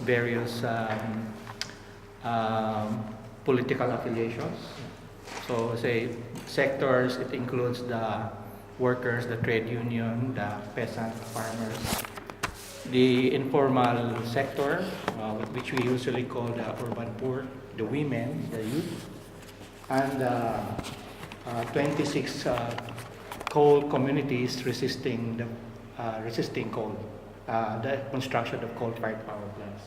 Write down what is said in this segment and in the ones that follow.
various political affiliations. So say sectors, it includes the workers, the trade union, the peasant farmers, the informal sector, which we usually call the urban poor, the women, the youth, and 26 coal communities resisting coal, the construction of coal-fired power plants.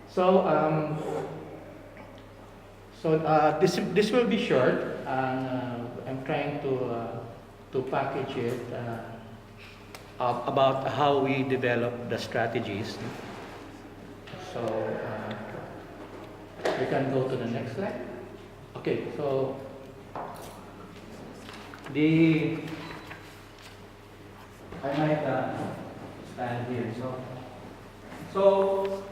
So, this will be short, and I'm trying to package it about how we develop the strategies. So we can go to the next slide. Okay, so I might stand here. So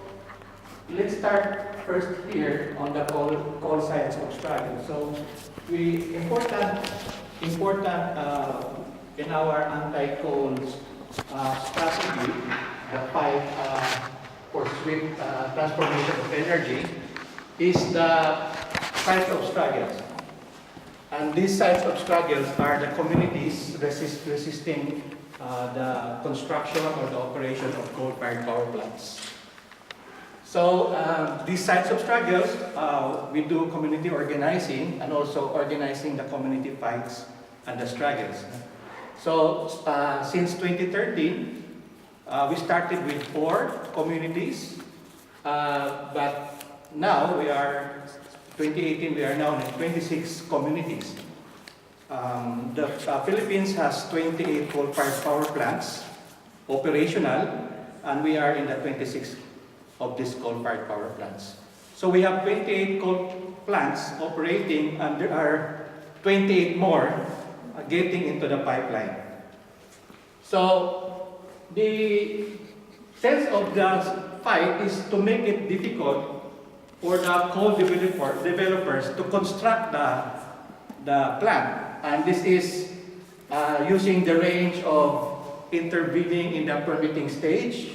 let's start first here on the coal sites of struggle. So important in our anti-coal strategy, the fight for swift transformation of energy, is the sites of struggles. And these sites of struggles are the communities resisting the construction or the operation of coal-fired power plants. So these sites of struggles, we do community organizing and also organizing the community fights and the struggles. So since 2013, we started with 4 communities, but now 2018, we are now in 26 communities. The Philippines has 28 coal-fired power plants operational, and we are in the 26 of these coal-fired power plants. So we have 28 coal plants operating, and there are 28 more getting into the pipeline. So the sense of the fight is to make it difficult for the coal developers to construct the plant. And this is using the range of intervening in the permitting stage,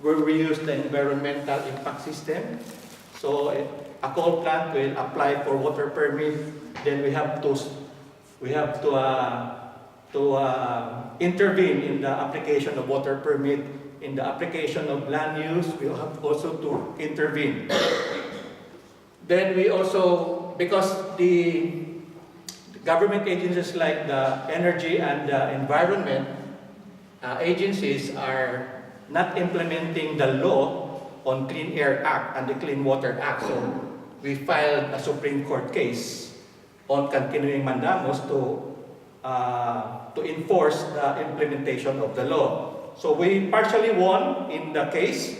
where we use the environmental impact system. So a coal plant will apply for water permit, then we have to intervene in the application of water permit, in the application of land use, we have also to intervene. Then we also, because the government agencies like the energy and the environment agencies are not implementing the law on Clean Air Act and the Clean Water Act, so we filed a Supreme Court case on continuing mandamus to enforce the implementation of the law. So we partially won in the case,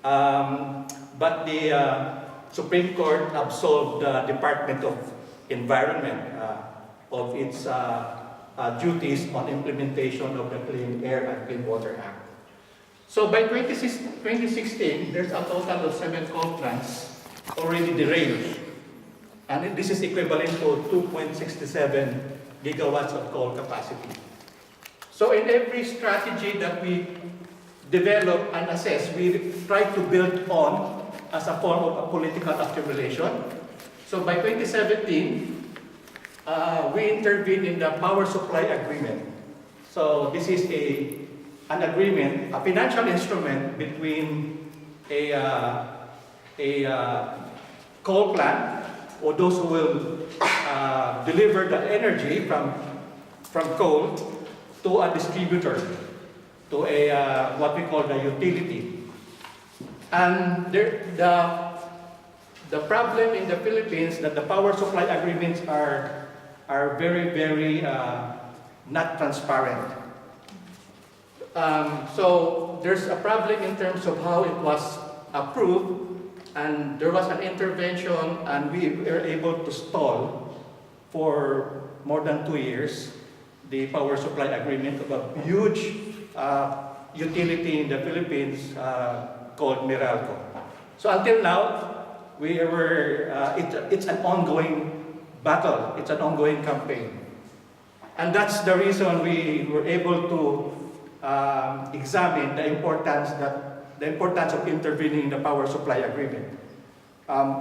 but the Supreme Court absolved the Department of Environment of its duties on implementation of the Clean Air and Clean Water Act. So by 2016, there's a total of 7 coal plants already derailed. And this is equivalent to 2.67 gigawatts of coal capacity. So in every strategy that we develop and assess, we try to build on as a form of a political accumulation. So by 2017, we intervened in the power supply agreement. So this is an agreement, a financial instrument between a coal plant, or those who will deliver the energy from coal to a distributor, to what we call the utility. And the problem in the Philippines that the power supply agreements are very, very not transparent. So there's a problem in terms of how it was approved, and there was an intervention, and we were able to stall for more than 2 years the power supply agreement of a huge utility in the Philippines called Meralco. So until now, it's an ongoing battle, it's an ongoing campaign. And that's the reason we were able to examine the importance that the importance of intervening in the power supply agreement.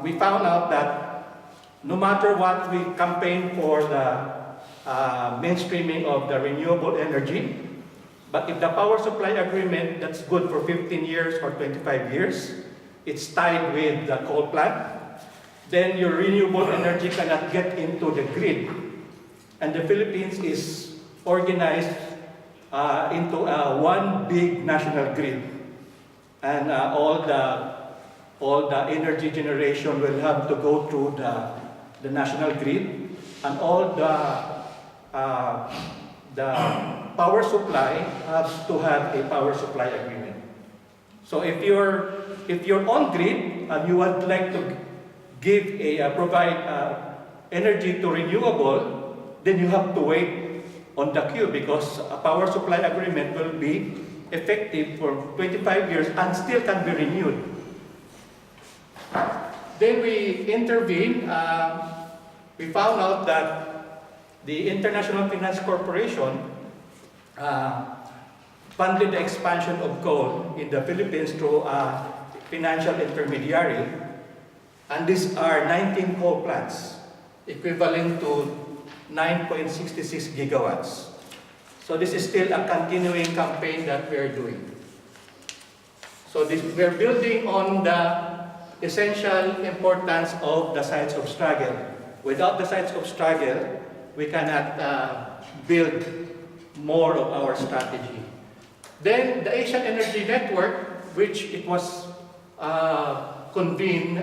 We found out that no matter what we campaign for the mainstreaming of the renewable energy, but if the power supply agreement that's good for 15 years or 25 years, it's tied with the coal plant, then your renewable energy cannot get into the grid. And the Philippines is organized into one big national grid. And all the energy generation will have to go through the national grid, and all the power supply has to have a power supply agreement. So if you're on grid and you would like to provide energy to renewable, then you have to wait on the queue, because a power supply agreement will be effective for 25 years and still can be renewed. Then we intervened. We found out that the International Finance Corporation funded the expansion of coal in the Philippines through a financial intermediary. And these are 19 coal plants, equivalent to 9.66 gigawatts. So this is still a continuing campaign that we are doing. So we are building on the essential importance of the sites of struggle. Without the sites of struggle, we cannot build more of our strategy. Then the Asian Energy Network, which it was convened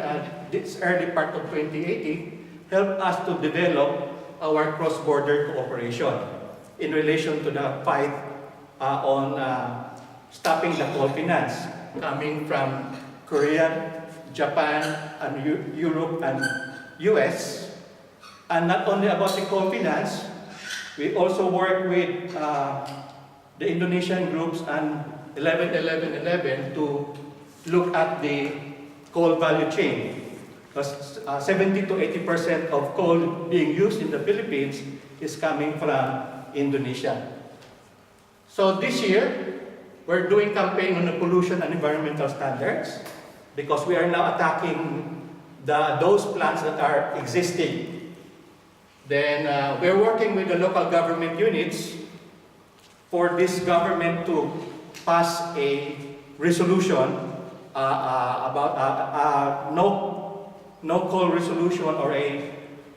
this early part of 2018, helped us to develop our cross-border cooperation in relation to the fight on stopping the coal finance coming from Korea, Japan, and Europe and US. And not only about the coal finance, we also work with the Indonesian groups and 11-11-11 to look at the coal value chain. Because 70 to 80% of coal being used in the Philippines is coming from Indonesia. So this year, we're doing campaign on the pollution and environmental standards, because we are now attacking those plants that are existing. Then we're working with the local government units for this government to pass a resolution about no coal resolution or a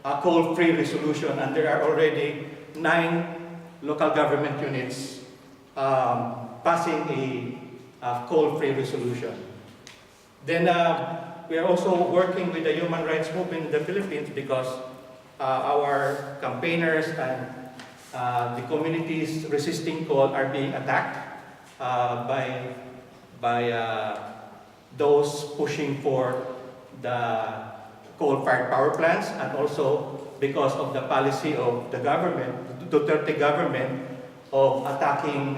coal-free resolution, and there are already 9 local government units passing a coal-free resolution. Then we are also working with the human rights movement in the Philippines, because our campaigners and the communities resisting coal are being attacked by those pushing for the coal-fired power plants, and also because of the policy of the government, the Duterte government, of attacking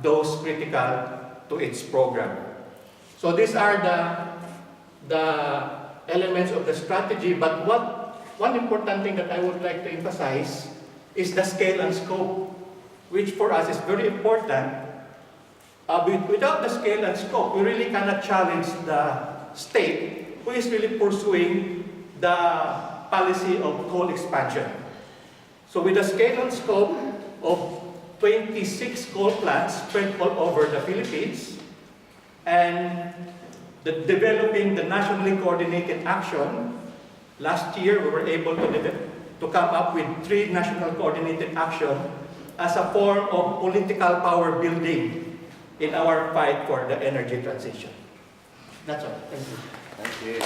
those critical to its program. So these are the elements of the strategy, but one important thing that I would like to emphasize is the scale and scope, which for us is very important. Without the scale and scope, we really cannot challenge the state who is really pursuing the policy of coal expansion. So with the scale and scope of 26 coal plants spread all over the Philippines, and developing the nationally coordinated action, last year we were able to come up with 3 national coordinated action as a form of political power building in our fight for the energy transition. That's all. Thank you. Thank you.